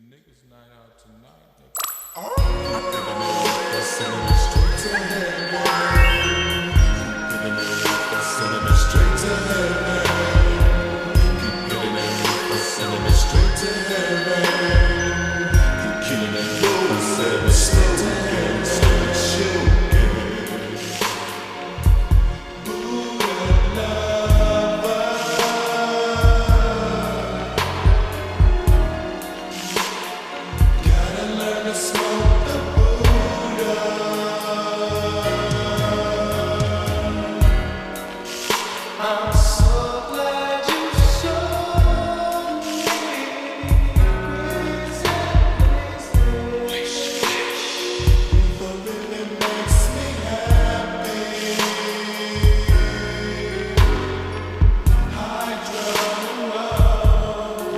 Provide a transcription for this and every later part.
niggas night out tonight. I'm thinking they're sending me straight to heaven. Thinking they're sending me straight to heaven. Keep hitting that, sending me straight to heaven. Keep killing that low, sending me straight to heaven. Straight shooting. I'm so glad you showed me grace. But really makes me happy.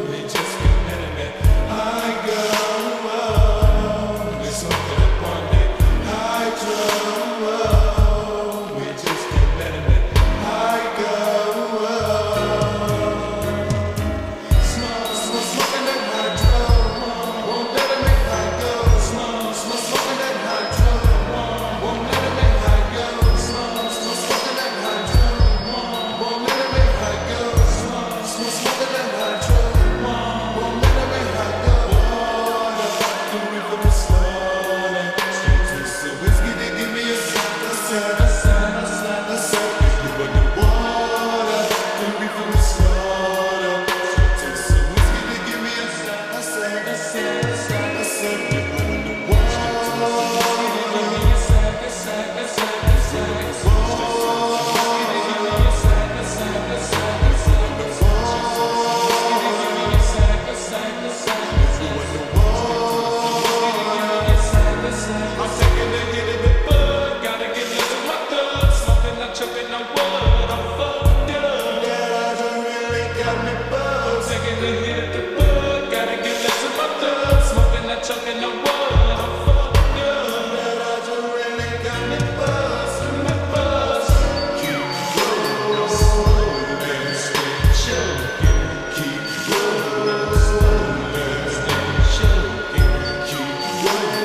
We just get better than I go. There's something that one day I drove. We just get better than I go. Smoking that hydro, won't let it make I go. Smoking that hydro, won't let it make I go. Smoking that hydro, won't let it make I go. Smoking that hydro, won't let it make I go. The river is flowing, straight to the whiskey to give me a sign. You want the water, the river is flowing, straight to the whiskey to give me a sign. You want the I'm taking a hit of the bud, gotta get rid of my thug. Smoking, not choking on wood, I'm fucked up. Yeah, I really got me buzzed. Taking a hit of the bud, gotta get rid of my thug. Smoking, not choking on wood, I'm fucked up. Yeah, I really got me buzzed, me buzzed. Keep rolling, stay choking. Keep rolling, stay choking. Keep rolling.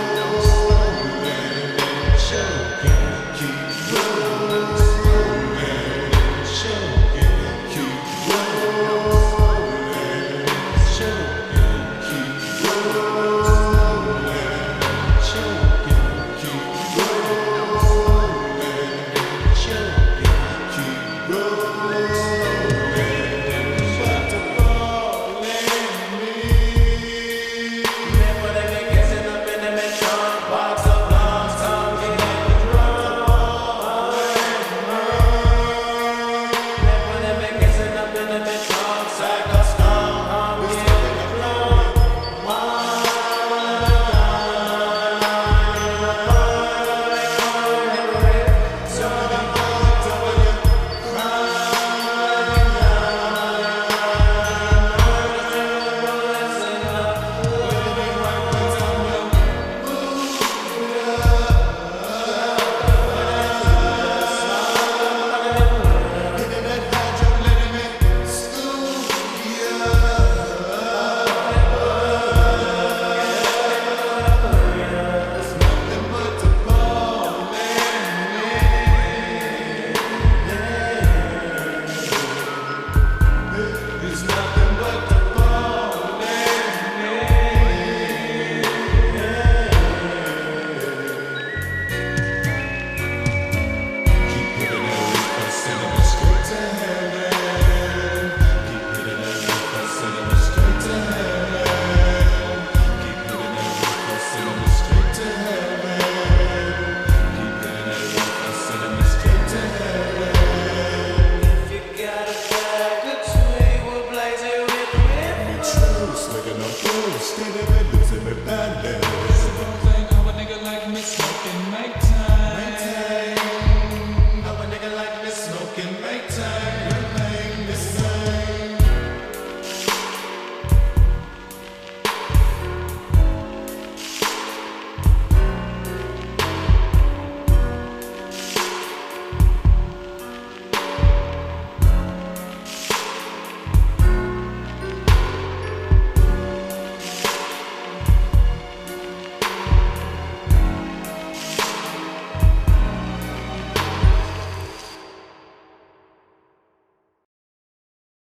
Losing me badly.